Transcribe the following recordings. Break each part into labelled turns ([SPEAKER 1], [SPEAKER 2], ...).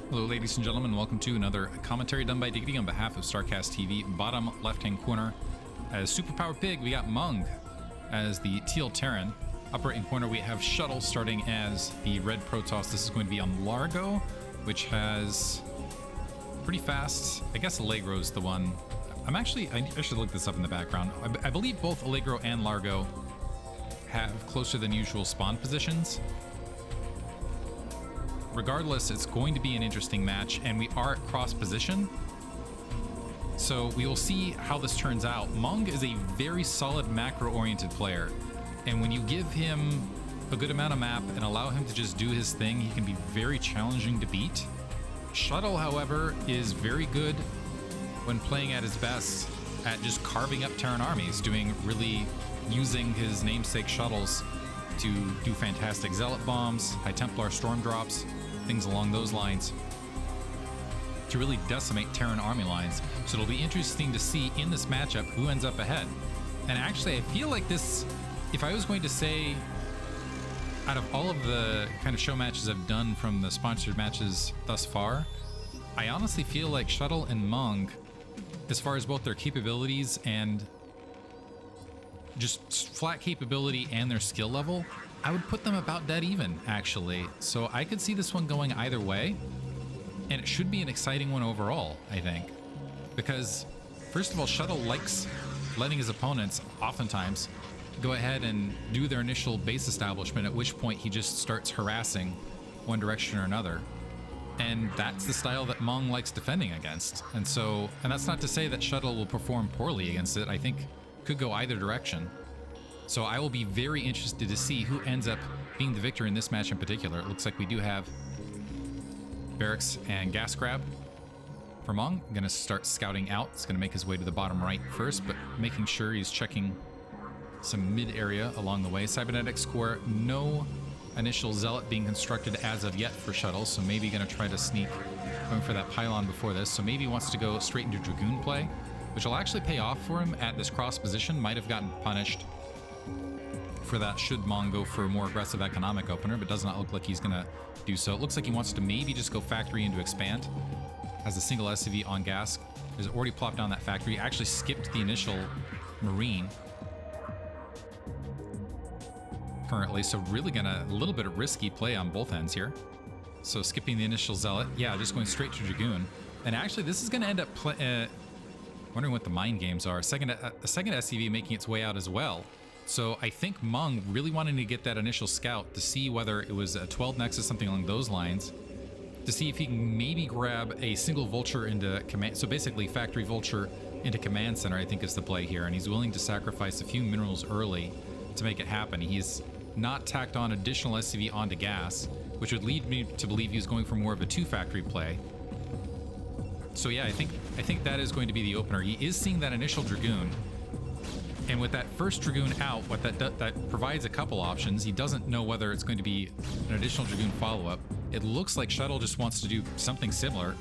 [SPEAKER 1] Hello ladies and gentlemen, welcome to another commentary done by Diggity on behalf of StarCastTV. Bottom left-hand corner, as Superpower Pig, we got Mong as the Teal Terran. Upper right-hand corner, we have Shuttle starting as the Red Protoss. This is going to be on Largo, which has pretty fast, I guess Allegro's the one. I should look this up in the background. I believe both Allegro and Largo have closer than usual spawn positions. Regardless, it's going to be an interesting match, and we are at cross position. So we will see how this turns out. Mong is a very solid macro-oriented player, and when you give him a good amount of map and allow him to just do his thing, he can be very challenging to beat. Shuttle, however, is very good when playing at his best at just carving up Terran armies, using his namesake shuttles to do fantastic Zealot bombs, High Templar storm drops, things along those lines, to really decimate Terran army lines. So it'll be interesting to see in this matchup who ends up ahead. And actually, I feel like this, if I was going to say, out of all of the kind of show matches I've done from the sponsored matches thus far, I honestly feel like Shuttle and Mong, as far as both their capabilities and just flat capability and their skill level, I would put them about dead even, actually. So I could see this one going either way, and it should be an exciting one overall, I think. Because, first of all, Shuttle likes letting his opponents, oftentimes, go ahead and do their initial base establishment, at which point he just starts harassing one direction or another. And that's the style that Mong likes defending against. And that's not to say that Shuttle will perform poorly against it. I think could go either direction. So I will be very interested to see who ends up being the victor in this match in particular. It looks like we do have barracks and gas grab for Mong. I'm going to start scouting out. It's going to make his way to the bottom right first, but making sure he's checking some mid area along the way. Cybernetics core, no initial Zealot being constructed as of yet for Shuttle, so maybe going to try to sneak, going for that pylon before this. So maybe he wants to go straight into Dragoon play, which will actually pay off for him at this cross position. Might have gotten punished for that should Mong go for a more aggressive economic opener, but does not look like he's going to do so. It looks like he wants to maybe just go factory into expand. Has a single SCV on gas. Has already plopped down that factory. Actually skipped the initial Marine currently, so really a little bit of risky play on both ends here. So skipping the initial Zealot. Yeah, just going straight to Dragoon. And actually, this is going to end up wondering what the mind games are. A second SCV making its way out as well. So I think Mong really wanting to get that initial scout to see whether it was a 12 Nexus, something along those lines, to see if he can maybe grab a single Vulture into command. So basically factory Vulture into command center, I think is the play here. And he's willing to sacrifice a few minerals early to make it happen. He's not tacked on additional SCV onto gas, which would lead me to believe he's going for more of a 2 factory play. So yeah, I think that is going to be the opener. He is seeing that initial Dragoon. And with that first Dragoon out, what that provides a couple options. He doesn't know whether it's going to be an additional Dragoon follow-up. It looks like Shuttle just wants to do something similar.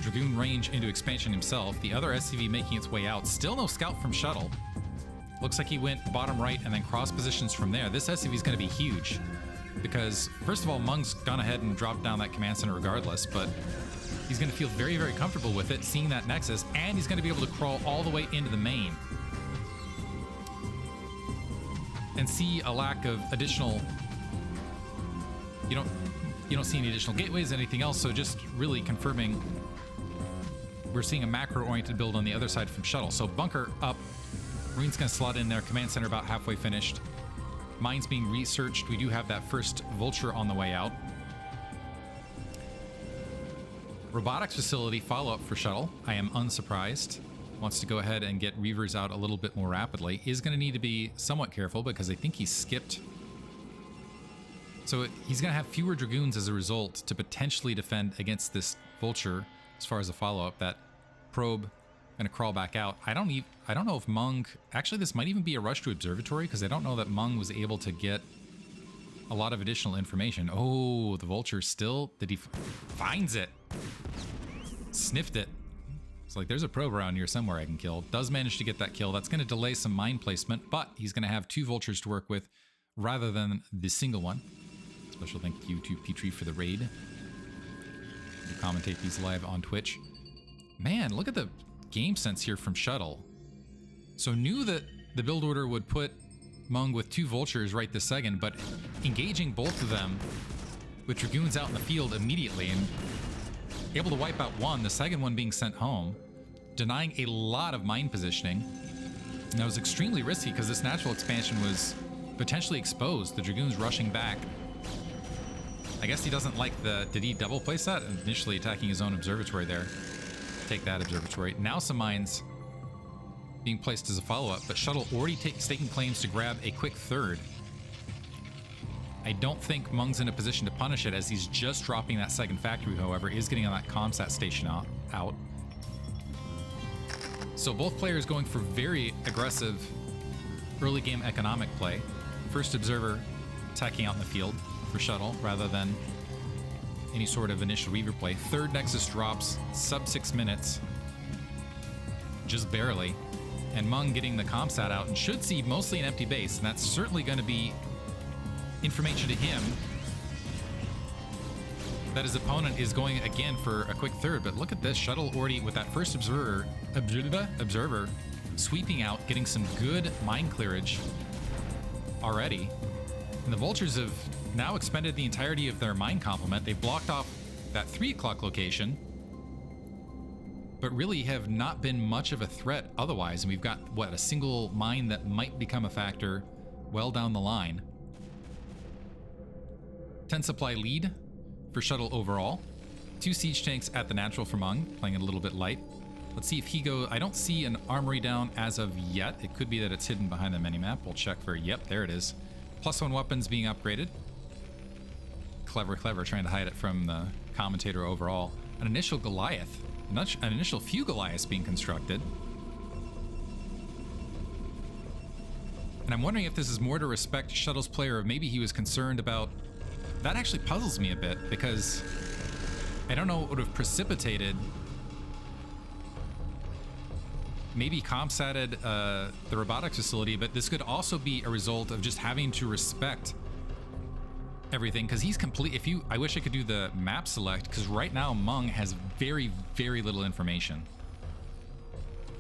[SPEAKER 1] Dragoon range into expansion himself. The other SCV making its way out. Still no scout from Shuttle. Looks like he went bottom right and then cross positions from there. This SCV is going to be huge. Because, first of all, Mung's gone ahead and dropped down that command center regardless, but he's going to feel very, very comfortable with it, seeing that Nexus, and he's going to be able to crawl all the way into the main and see a lack of additional, you don't see any additional gateways, anything else, so just really confirming we're seeing a macro-oriented build on the other side from Shuttle. So bunker up, Marine's going to slot in there, command center about halfway finished, mines being researched. We do have that first Vulture on the way out. Robotics facility follow-up for Shuttle. I am unsurprised. Wants to go ahead and get Reavers out a little bit more rapidly. Is going to need to be somewhat careful because I think he skipped. So he's going to have fewer Dragoons as a result to potentially defend against this Vulture as far as a follow-up. That probe going to crawl back out. I don't know if Mong... Actually, this might even be a rush to Observatory because I don't know that Mong was able to get a lot of additional information. Oh, the Vulture still... Did he... Finds it. Sniffed it. It's like, there's a probe around here somewhere I can kill. Does manage to get that kill. That's going to delay some mine placement, but he's going to have 2 Vultures to work with rather than the single one. Special thank you to Petrie for the raid. We commentate these live on Twitch. Man, look at the game sense here from Shuttle. So knew that the build order would put Mong with 2 vultures right this second, but engaging both of them with dragoons out in the field immediately and able to wipe out one, the second one being sent home, denying a lot of mine positioning. And that was extremely risky because this natural expansion was potentially exposed. The dragoons rushing back. I guess he doesn't like the... Did he double place that? Initially attacking his own observatory there. Take that observatory. Now some mines being placed as a follow-up, but Shuttle already staking claims to grab a quick third. I don't think Mong's in a position to punish it as he's just dropping that second factory, however, is getting on that comsat station out. So both players going for very aggressive early game economic play. First observer attacking out in the field for Shuttle rather than any sort of initial Weaver play. Third Nexus drops sub 6 minutes, just barely. And Mong getting the comsat out and should see mostly an empty base, and that's certainly going to be information to him that his opponent is going again for a quick third. But look at this, Shuttle already with that first observer sweeping out, getting some good mine clearage already. And the vultures have now expended the entirety of their mine complement. They've blocked off that 3 o'clock location, but really have not been much of a threat otherwise. And we've got, what, a single mine that might become a factor well down the line. 10 supply lead for Shuttle overall. 2 siege tanks at the natural for Mong, playing it a little bit light. Let's see if he goes... I don't see an armory down as of yet. It could be that it's hidden behind the minimap. We'll check for... Yep, there it is. +1 weapons being upgraded. Clever, clever, trying to hide it from the commentator overall. An initial Goliath. An initial few Goliaths being constructed. And I'm wondering if this is more to respect Shuttle's player, or maybe he was concerned about... That actually puzzles me a bit, because I don't know what would have precipitated... Maybe comsatted the robotics facility, but this could also be a result of just having to respect everything, because he's complete. I wish I could do the map select, because right now Mong has very, very little information.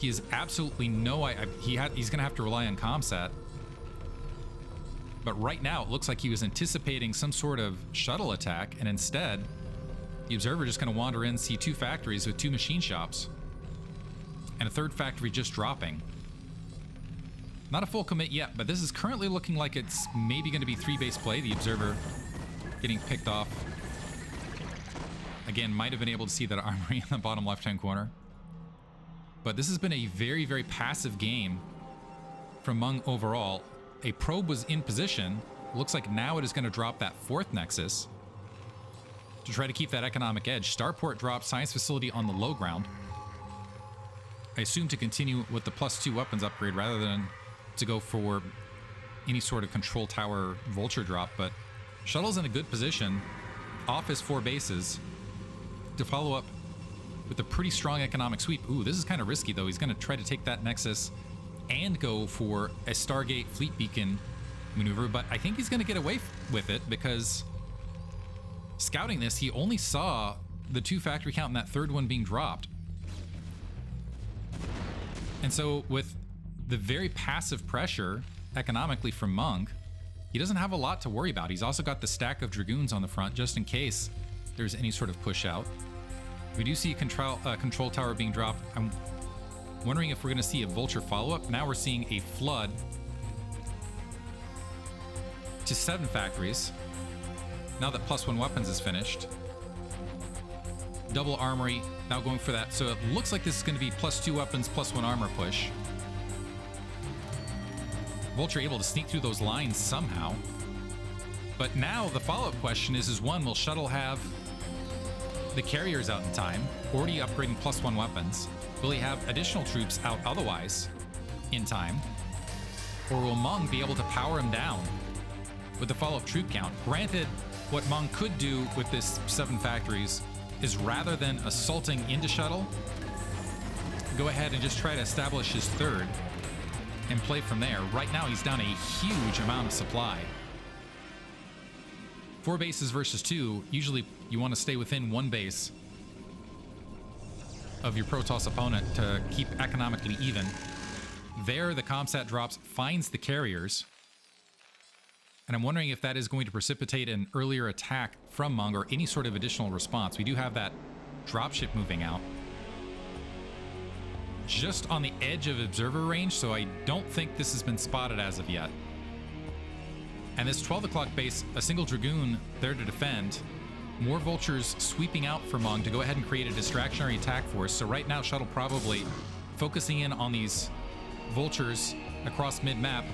[SPEAKER 1] He has absolutely no... he's gonna have to rely on comsat. But right now it looks like he was anticipating some sort of shuttle attack, and instead the observer just gonna wander in, see 2 factories with 2 machine shops, and a 3rd factory just dropping. Not a full commit yet, but this is currently looking like it's maybe going to be 3-base play. The observer getting picked off. Again, might have been able to see that armory in the bottom left-hand corner. But this has been a very, very passive game from Mong overall. A probe was in position. Looks like now it is going to drop that 4th Nexus to try to keep that economic edge. Starport dropped science facility on the low ground. I assume to continue with the +2 weapons upgrade rather than to go for any sort of control tower vulture drop, but Shuttle's in a good position off his 4 bases to follow up with a pretty strong economic sweep. Ooh, this is kind of risky though. He's going to try to take that Nexus and go for a Stargate fleet beacon maneuver, but I think he's going to get away with it because scouting this, he only saw the 2 factory count and that 3rd one being dropped. And so with the very passive pressure economically from Mong, he doesn't have a lot to worry about. He's also got the stack of dragoons on the front just in case there's any sort of push out. We do see a control tower being dropped. I'm wondering if we're going to see a vulture follow-up. Now we're seeing a flood to 7 factories. Now that +1 weapons is finished. Double armory, now going for that. So it looks like this is going to be +2 weapons, +1 armor push. Vulture able to sneak through those lines somehow. But now the follow-up question is one, will Shuttle have the carriers out in time, already upgrading +1 weapons? Will he have additional troops out otherwise in time? Or will Mong be able to power him down with the follow-up troop count? Granted, what Mong could do with this 7 factories is rather than assaulting into Shuttle, go ahead and just try to establish his 3rd and play from there. Right now he's down a huge amount of supply. 4 bases versus 2. Usually you want to stay within 1 base of your Protoss opponent to keep economically even. There, the comsat drops, finds the carriers. And I'm wondering if that is going to precipitate an earlier attack from Mong or any sort of additional response. We do have that dropship moving out. Just on the edge of observer range, so I don't think this has been spotted as of yet. And this 12 o'clock base, a single Dragoon there to defend. More vultures sweeping out for Mong to go ahead and create a distractionary attack force. So right now, Shuttle probably focusing in on these vultures across mid-map.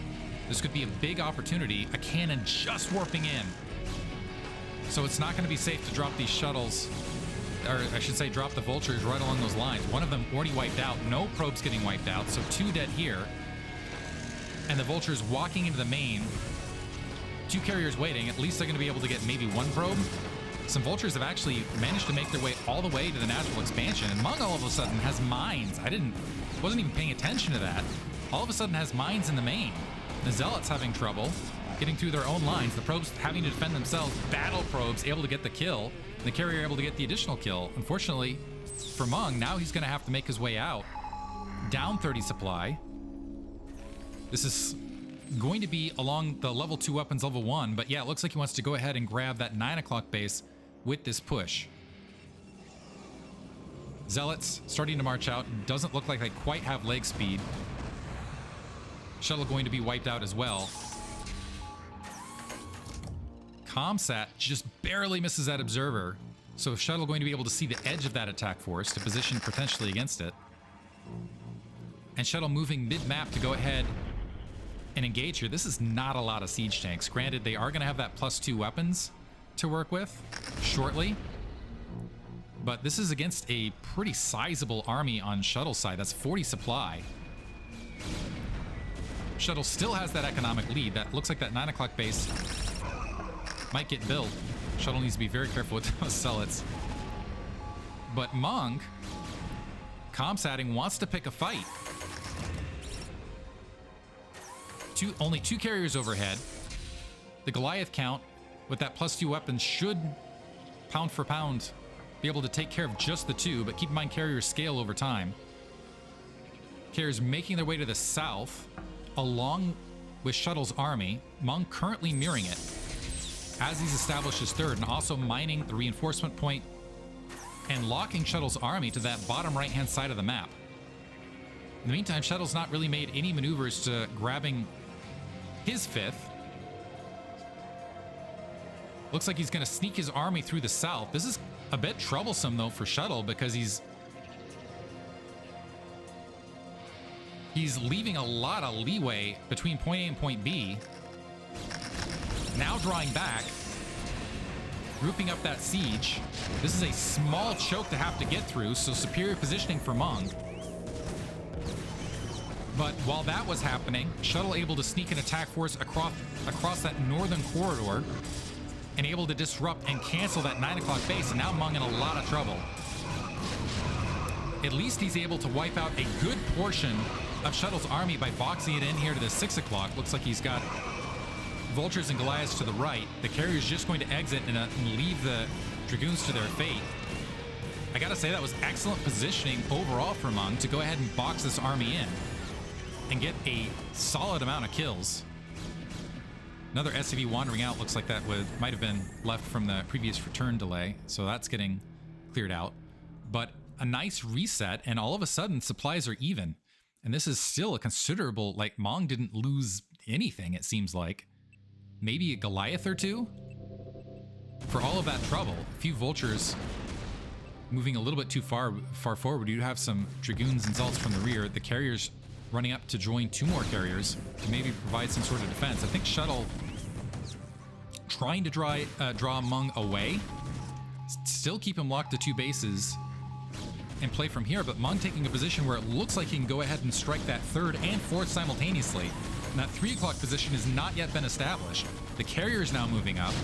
[SPEAKER 1] This could be a big opportunity. A cannon just warping in. So it's not going to be safe to drop these shuttles, or I should say drop the vultures right along those lines. One of them already wiped out. No probes getting wiped out, so 2 dead here. And the vultures walking into the main. 2 carriers waiting. At least they're going to be able to get maybe 1 probe. Some vultures have actually managed to make their way all the way to the natural expansion. And Mong all of a sudden has mines. Wasn't even paying attention to that. All of a sudden has mines in the main. The Zealots having trouble getting through their own lines. The probes having to defend themselves. Battle probes able to get the kill. The carrier able to get the additional kill. Unfortunately for Mong, now he's going to have to make his way out. Down 30 supply. This is going to be along the level 2 weapons, level 1. But yeah, it looks like he wants to go ahead and grab that 9 o'clock base with this push. Zealots starting to march out. Doesn't look like they quite have leg speed. Shuttle going to be wiped out as well. Comsat just barely misses that observer. So Shuttle going to be able to see the edge of that attack force to position potentially against it. And Shuttle moving mid-map to go ahead and engage here. This is not a lot of siege tanks. Granted, they are going to have that +2 weapons to work with shortly. But this is against a pretty sizable army on Shuttle's side. That's 40 supply. Shuttle still has that economic lead. That looks like that 9 o'clock base might get built. Shuttle needs to be very careful with those Zealots. But Mong, comsatting, wants to pick a fight. Only 2 carriers overhead. The Goliath count with that +2 weapons should, pound for pound, be able to take care of just the 2, but keep in mind carriers scale over time. Carriers making their way to the south, along with Shuttle's army. Mong currently mirroring it as he's established his 3rd, and also mining the reinforcement point and locking Shuttle's army to that bottom right-hand side of the map. In the meantime, Shuttle's not really made any maneuvers to grabbing his 5th. Looks like he's going to sneak his army through the south. This is a bit troublesome, though, for Shuttle, because he's leaving a lot of leeway between point A and point B. Now drawing back, grouping up that siege. This is a small choke to have to get through, so superior positioning for Mong. But while that was happening, Shuttle able to sneak an attack force across that northern corridor and able to disrupt and cancel that 9 o'clock base, and now Mong in a lot of trouble. At least he's able to wipe out a good portion of Shuttle's army by boxing it in here to the 6 o'clock. Looks like he's got vultures and Goliaths to the right. The carrier's just going to exit and leave the Dragoons to their fate. I gotta say, that was excellent positioning overall for Mong to go ahead and box this army in and get a solid amount of kills. Another SCV wandering out. Looks like that might have been left from the previous return delay, so that's getting cleared out. But a nice reset, and all of a sudden supplies are even. And this is still a considerable, like, Mong didn't lose anything, it seems like. Maybe a Goliath or 2? For all of that trouble, a few vultures moving a little bit too far forward. You have some Dragoons and Zealots from the rear. The carriers running up to join 2 more carriers to maybe provide some sort of defense. I think Shuttle trying to draw Mong away, still keep him locked to 2 bases and play from here, but Mong taking a position where it looks like he can go ahead and strike that 3rd and 4th simultaneously. And that 3 o'clock position has not yet been established. The carrier is now moving up.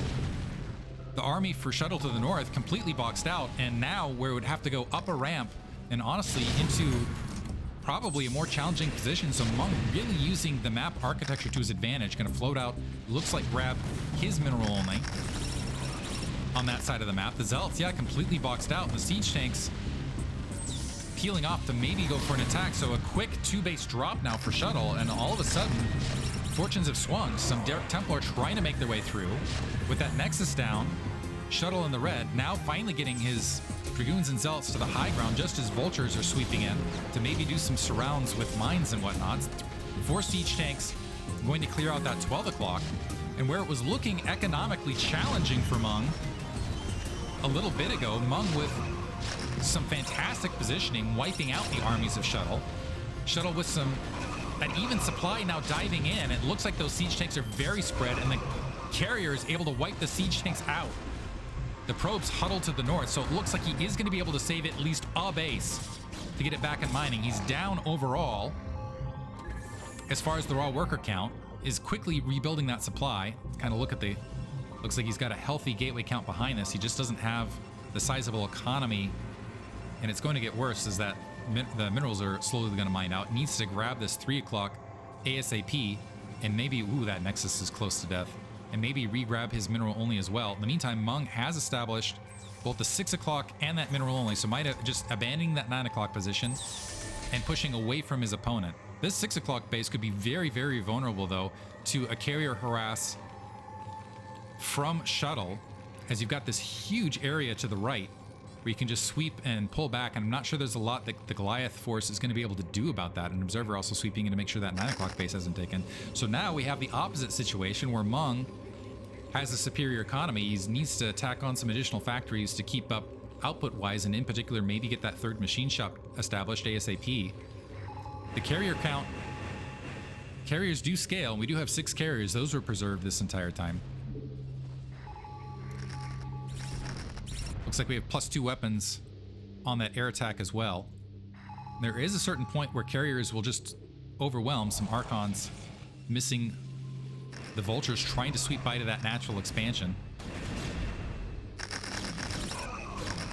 [SPEAKER 1] The army for Shuttle to the north completely boxed out, and now where it would have to go up a ramp and honestly into probably a more challenging position. So Mong really using the map architecture to his advantage, going to float out, looks like grab his mineral only on that side of the map. The Zealots, yeah, completely boxed out, and the siege tanks peeling off to maybe go for an attack. So a quick 2-base drop now for Shuttle, and all of a sudden, fortunes have swung. Some Dark Templar trying to make their way through. With that Nexus down, Shuttle in the red, now finally getting his Dragoons and Zealots to the high ground just as Vultures are sweeping in to maybe do some surrounds with mines and whatnot. 4 siege tanks going to clear out that 12 o'clock. And where it was looking economically challenging for Mong a little bit ago, Mong with some fantastic positioning, wiping out the armies of Shuttle. Shuttle with an even supply now diving in. It looks like those siege tanks are very spread, and the carrier is able to wipe the siege tanks out. The probes huddle to the north, so it looks like he is going to be able to save at least a base to get it back in mining. He's down overall. As far as the raw worker count, is quickly rebuilding that supply. Kind of look at the... Looks like he's got a healthy gateway count behind this. He just doesn't have the sizable economy, and it's going to get worse as that the minerals are slowly going to mine out. Needs to grab this 3 o'clock ASAP, and maybe... Ooh, that Nexus is close to death. And maybe re-grab his mineral only as well. In the meantime, Mong has established both the 6 o'clock and that mineral only, so might have just abandoning that 9 o'clock position and pushing away from his opponent. This 6 o'clock base could be very, very vulnerable, though, to a carrier harass from Shuttle, as you've got this huge area to the right where you can just sweep and pull back, and I'm not sure there's a lot that the Goliath force is going to be able to do about that. An observer also sweeping in to make sure that 9 o'clock base hasn't taken. So now we have the opposite situation where Mong has a superior economy. He needs to tack on some additional factories to keep up output-wise, and in particular maybe get that 3rd machine shop established ASAP. The carrier count, carriers do scale, and we do have 6 carriers. Those were preserved this entire time. Looks like we have +2 weapons on that air attack as well. There is a certain point where carriers will just overwhelm. Some Archons missing the Vultures, trying to sweep by to that natural expansion.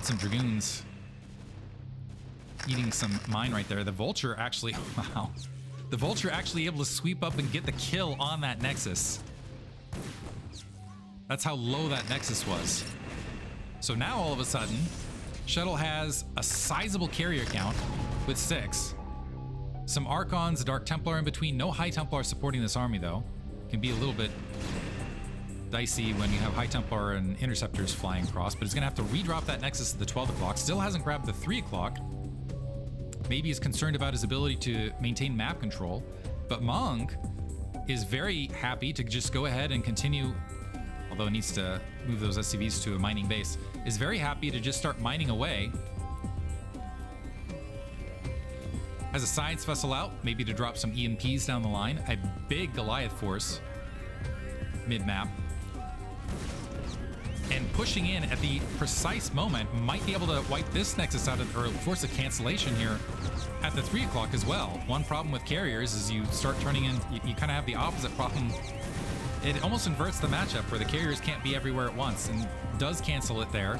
[SPEAKER 1] Some Dragoons eating some mine right there. The Vulture actually, wow. The Vulture actually able to sweep up and get the kill on that Nexus. That's how low that Nexus was. So now all of a sudden, Shuttle has a sizable carrier count with 6. Some Archons, Dark Templar in between. No High Templar supporting this army, though. Can be a little bit dicey when you have High Templar and Interceptors flying across, but he's going to have to redrop that Nexus at the 12 o'clock. Still hasn't grabbed the 3 o'clock. Maybe he's concerned about his ability to maintain map control, but Mong is very happy to just go ahead and continue, although it needs to move those SCVs to a mining base, is very happy to just start mining away. Has a science vessel out, maybe to drop some EMPs down the line. A big Goliath force mid-map. And pushing in at the precise moment, might be able to wipe this Nexus out of, or force a cancellation here at the 3 o'clock as well. One problem with carriers is you start turning in, you kind of have the opposite problem. It almost inverts the matchup where the carriers can't be everywhere at once, and does cancel it there.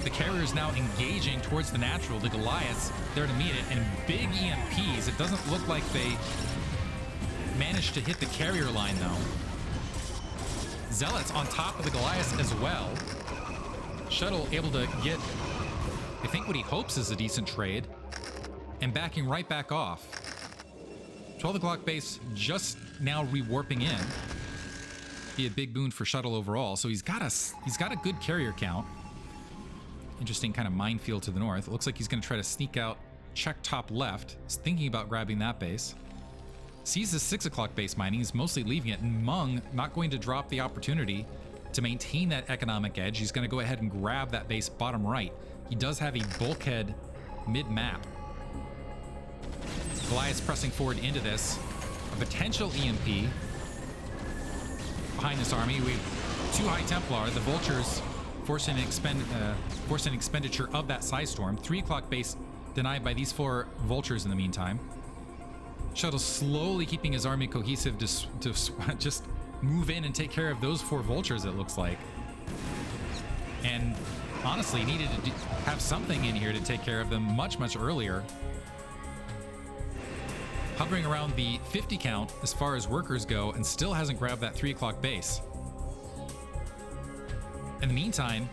[SPEAKER 1] The carrier is now engaging towards the natural. The Goliaths there to meet it, and big EMPs. It doesn't look like they managed to hit the carrier line, though. Zealots on top of the Goliaths as well. Shuttle able to get, I think, what he hopes is a decent trade, and backing right back off. 12 o'clock base just now rewarping in. Be a big boon for Shuttle overall. So he's got a good carrier count. Interesting kind of minefield to the north. It looks like he's going to try to sneak out, check top left. He's thinking about grabbing that base. Sees the 6 o'clock base mining. He's mostly leaving it. And Mong not going to drop the opportunity to maintain that economic edge. He's going to go ahead and grab that base bottom right. He does have a bulkhead mid-map. Goliath's pressing forward into this. A potential EMP behind this army. We have 2 High Templar. The Vultures forcing an expenditure of that Psi Storm. 3 o'clock base denied by these 4 Vultures in the meantime. Shuttle slowly keeping his army cohesive to just move in and take care of those 4 Vultures, it looks like. And honestly, needed to have something in here to take care of them much, much earlier. Hovering around the 50 count as far as workers go, and still hasn't grabbed that 3 o'clock base. In the meantime,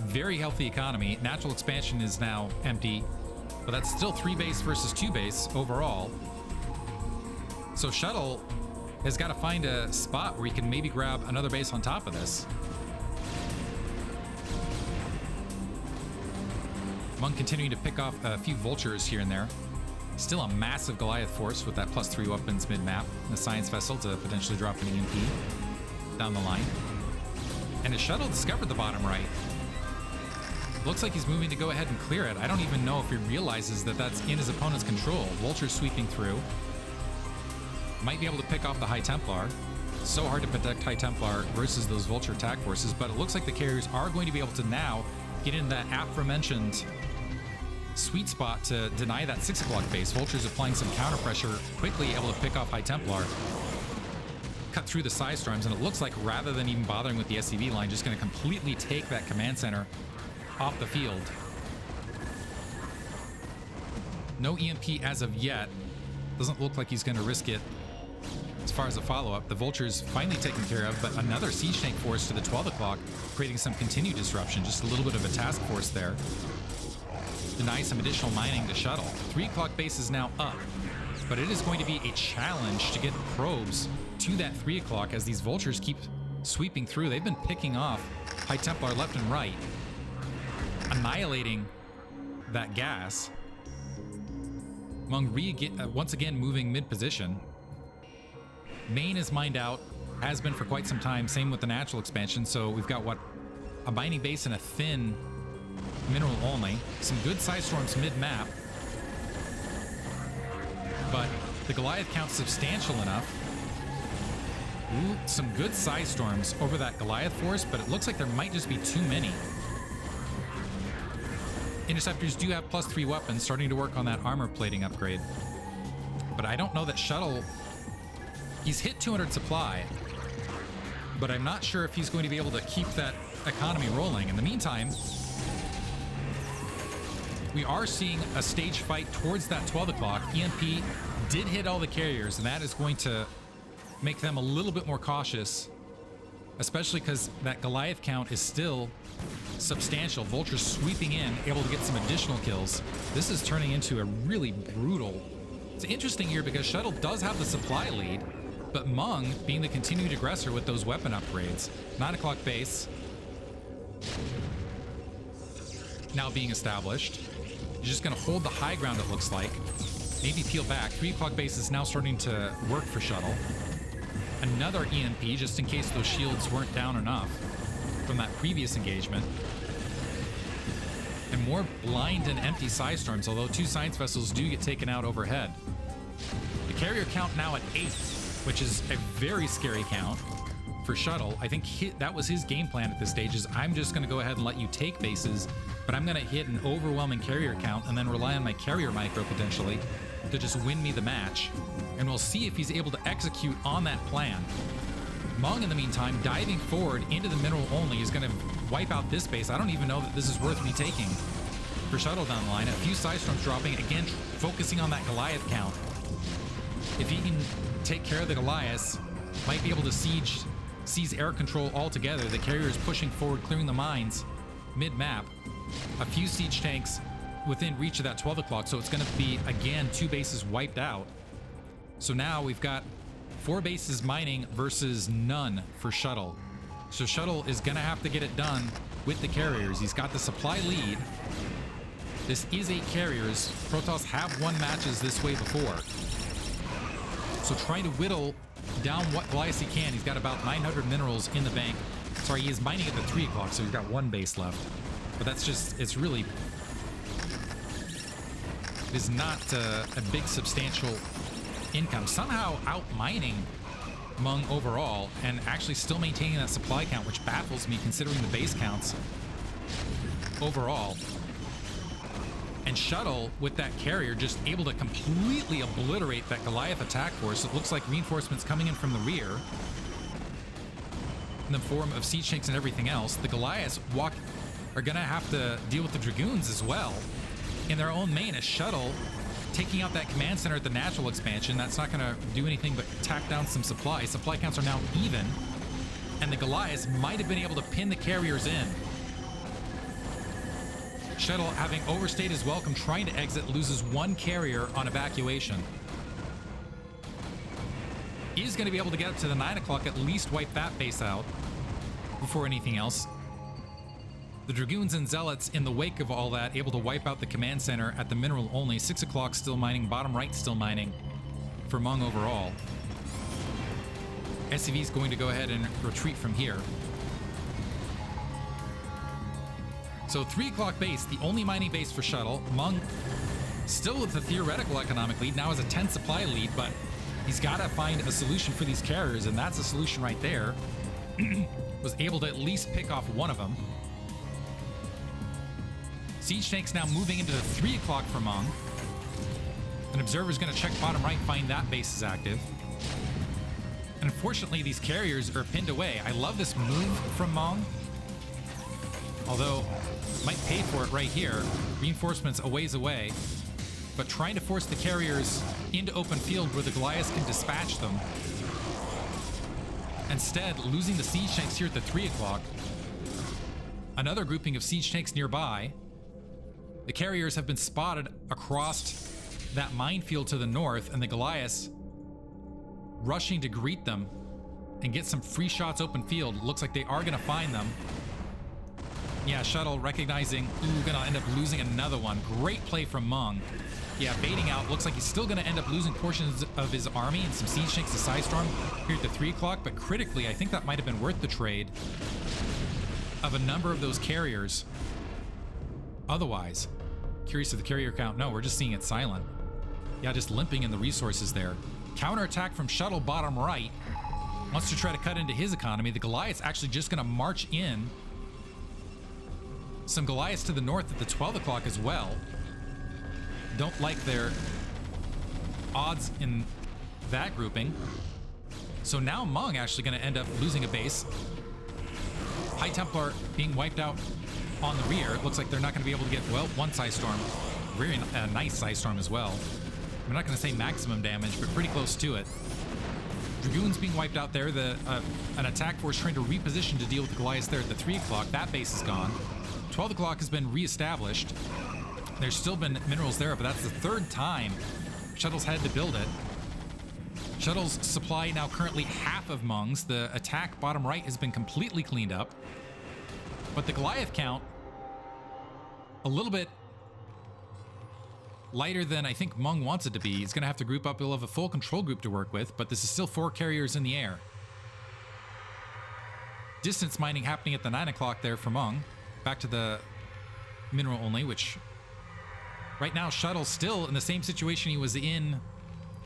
[SPEAKER 1] very healthy economy. Natural expansion is now empty, but that's still 3 base versus 2 base overall. So Shuttle has got to find a spot where he can maybe grab another base on top of this. Mong continuing to pick off a few vultures here and there. Still a massive Goliath force with that +3 weapons mid-map. The science vessel to potentially drop an EMP down the line. And his Shuttle discovered the bottom right. Looks like he's moving to go ahead and clear it. I don't even know if he realizes that that's in his opponent's control. Vultures sweeping through. Might be able to pick off the High Templar. So hard to protect High Templar versus those Vulture attack forces, but it looks like the carriers are going to be able to now get in that aforementioned sweet spot to deny that 6 o'clock base. Vultures applying some counter pressure, quickly able to pick off High Templar, cut through the Psi Storms, and it looks like rather than even bothering with the SCV line, just going to completely take that command center off the field. No EMP as of yet. Doesn't look like he's going to risk it. As far as a follow-up, the Vulture's finally taken care of, but another siege tank force to the 12 o'clock, creating some continued disruption. Just a little bit of a task force there. Deny some additional mining to Shuttle. 3 o'clock base is now up, but it is going to be a challenge to get probes to that 3 o'clock as these Vultures keep sweeping through. They've been picking off High Templar left and right, annihilating that gas. Mong once again moving mid-position. Main is mined out, has been for quite some time, same with the natural expansion, so we've got, what, a mining base and a thin mineral only. Some good Psi Storms mid-map, but the Goliath count's substantial enough. Ooh, some good Psi Storms over that Goliath force, but it looks like there might just be too many. Interceptors do have +3 weapons, starting to work on that armor plating upgrade. But I don't know that Shuttle... He's hit 200 supply, but I'm not sure if he's going to be able to keep that economy rolling. In the meantime, we are seeing a stage fight towards that 12 o'clock. EMP did hit all the carriers, and that is going to make them a little bit more cautious, especially because that Goliath count is still substantial. Vultures sweeping in, able to get some additional kills. This is turning into a really brutal... It's interesting here because Shuttle does have the supply lead, but Mong being the continued aggressor with those weapon upgrades. 9 o'clock base now being established. You're just going to hold the high ground, it looks like. Maybe peel back. 3 o'clock base is now starting to work for Shuttle. Another EMP, just in case those shields weren't down enough from that previous engagement. And more blind and empty Psi Storms, although 2 science vessels do get taken out overhead. The carrier count now at 8, which is a very scary count for Shuttle. I think that was his game plan at this stage, is I'm just going to go ahead and let you take bases, but I'm going to hit an overwhelming carrier count and then rely on my carrier micro potentially to just win me the match. And we'll see if he's able to execute on that plan. Mong, in the meantime, diving forward into the mineral only, is going to wipe out this base. I don't even know that this is worth me taking for Shuttle down the line. A few Psi Storms dropping, again, focusing on that Goliath count. If he can take care of the Goliaths, might be able to seize air control altogether. The carrier is pushing forward, clearing the mines mid-map. A few siege tanks within reach of that 12 o'clock, so it's going to be, again, 2 bases wiped out. So now we've got 4 bases mining versus none for Shuttle. So Shuttle is going to have to get it done with the carriers. He's got the supply lead. This is 8 carriers. Protoss have won matches this way before. So trying to whittle down what Goliath he can. He's got about 900 minerals in the bank. Sorry, he is mining at the 3 o'clock, so he's got 1 base left. But that's just, it's really... It is not a big substantial income. Somehow out-mining Mong overall and actually still maintaining that supply count, which baffles me considering the base counts overall. And Shuttle, with that carrier, just able to completely obliterate that Goliath attack force. It looks like reinforcements coming in from the rear in the form of siege tanks and everything else. The Goliaths are going to have to deal with the Dragoons as well in their own main. A Shuttle taking out that command center at the natural expansion. That's not going to do anything but tack down some supply. Supply counts are now even, and the Goliaths might have been able to pin the carriers in. Shuttle, having overstayed his welcome, trying to exit, loses one carrier on evacuation. He's going to be able to get up to the 9 o'clock, at least wipe that base out before anything else. The Dragoons and Zealots, in the wake of all that, able to wipe out the command center at the mineral only. 6 o'clock still mining, bottom right still mining for Mong overall. SCV is going to go ahead and retreat from here. So 3 o'clock base, the only mining base for Shuttle. Mong still with the theoretical economic lead, now has a 10 supply lead, but he's got to find a solution for these carriers, and that's a solution right there. Was able to at least pick off one of them. Siege tanks now moving into the 3 o'clock for Mong. An observer's going to check bottom right, find that base is active. And unfortunately, these carriers are pinned away. I love this move from Mong. Although, might pay for it right here. Reinforcements a ways away. But trying to force the carriers into open field where the Goliaths can dispatch them. Instead, losing the siege tanks here at the 3 o'clock. Another grouping of siege tanks nearby. The carriers have been spotted across that minefield to the north, and the Goliaths rushing to greet them and get some free shots open field. Looks like they are going to find them. Yeah, Shuttle recognizing, ooh, gonna end up losing another one. Great play from Mong. Yeah, baiting out. Looks like he's still gonna end up losing portions of his army and some siege tanks to Sidestorm here at the 3 o'clock, but critically, I think that might have been worth the trade of a number of those carriers. Otherwise, curious of the carrier count. No, we're just seeing it silent. Yeah, just limping in the resources there. Counterattack from Shuttle bottom right. Wants to try to cut into his economy. The Goliath's actually just gonna march in. Some Goliaths to the north at the 12 o'clock as well. Don't like their odds in that grouping. So now Mong actually going to end up losing a base. High Templar being wiped out on the rear. It looks like they're not going to be able to get, well, one Psystorm. Very nice Psystorm as well. I'm not going to say maximum damage, but pretty close to it. Dragoons being wiped out there. An attack force trying to reposition to deal with the Goliaths there at the 3 o'clock. That base is gone. 12 o'clock has been reestablished. There's still been minerals there, but that's the 3rd time Shuttle's had to build it. Shuttle's supply now currently half of Mong's. The attack bottom right has been completely cleaned up. But the Goliath count, a little bit lighter than I think Mong wants it to be. He's going to have to group up. He'll have a full control group to work with, but this is still 4 carriers in the air. Distance mining happening at the 9 o'clock there for Mong. Back to the mineral only, which right now Shuttle's still in the same situation he was in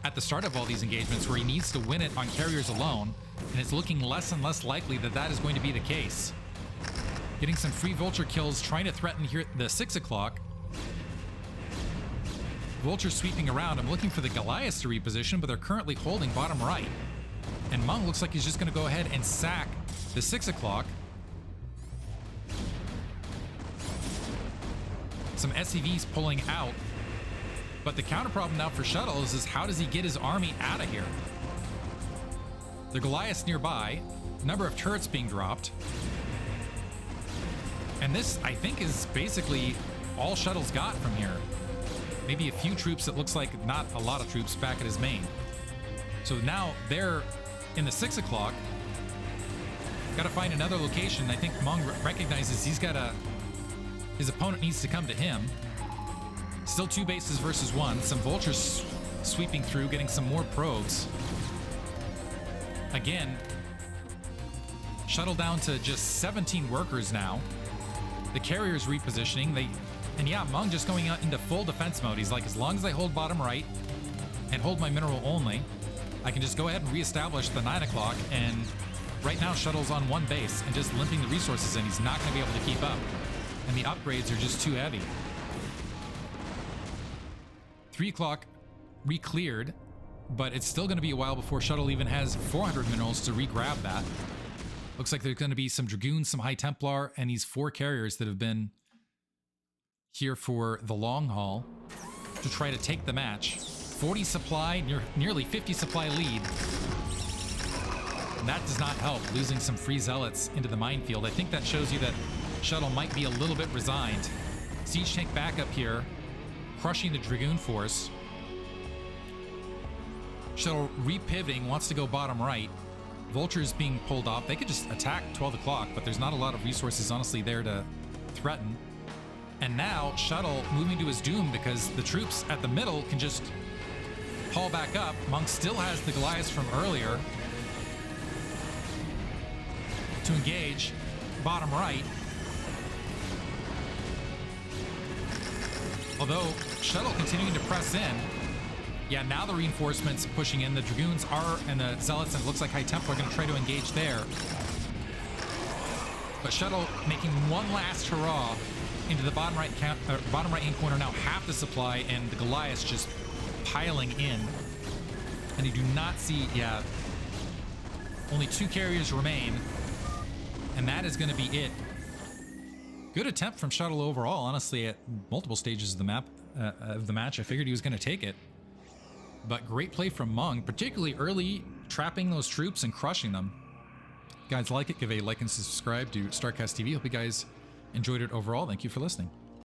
[SPEAKER 1] at the start of all these engagements, where he needs to win it on carriers alone, and it's looking less and less likely that that is going to be the case. Getting some free vulture kills, trying to threaten here at the 6 o'clock. Vulture sweeping around. I'm looking for the Goliaths to reposition, but they're currently holding bottom right. And Mong looks like he's just going to go ahead and sack the 6 o'clock. Some SCVs pulling out. But the counter problem now for Shuttle is how does he get his army out of here? The Goliaths nearby, number of turrets being dropped. And this, I think, is basically all Shuttle's got from here. Maybe a few troops, it looks like not a lot of troops back at his main. So now they're in the 6 o'clock. Got to find another location. I think Mong recognizes his opponent needs to come to him. Still 2 bases versus 1. Some vultures sweeping through, getting some more probes. Again, Shuttle down to just 17 workers now. The carrier's repositioning. And yeah, Mong just going out into full defense mode. He's like, as long as I hold bottom right and hold my mineral only, I can just go ahead and reestablish the 9 o'clock. And right now, Shuttle's on 1 base and just limping the resources in. He's not going to be able to keep up. And the upgrades are just too heavy. 3 o'clock re-cleared, but it's still going to be a while before Shuttle even has 400 minerals to re-grab that. Looks like there's going to be some Dragoons, some High Templar, and these 4 carriers that have been here for the long haul to try to take the match. 40 supply, nearly 50 supply lead. And that does not help, losing some free zealots into the minefield. I think that shows you that Shuttle might be a little bit resigned Siege tank back up here, crushing the Dragoon force. Shuttle repivoting, wants to go bottom right. Vulture's being pulled off. They could just attack 12 o'clock, but there's not a lot of resources, honestly, there to threaten. And now Shuttle moving to his doom because the troops at the middle can just haul back up. Mong still has the Goliaths from earlier to engage bottom right. Although Shuttle continuing to press in. Yeah, now the reinforcements pushing in. The Dragoons are, and the Zealots, and it looks like High Templar are going to try to engage there. But Shuttle making one last hurrah into the bottom right hand corner. Now half the supply, and the Goliaths just piling in. And you do not see, yeah, only 2 carriers remain. And that is going to be it. Good attempt from Shuttle overall, honestly, at multiple stages of the map, of the match. I figured he was going to take it. But great play from Mong, particularly early, trapping those troops and crushing them. Guys, like it, give a like and subscribe to StarCastTV. Hope you guys enjoyed it overall. Thank you for listening.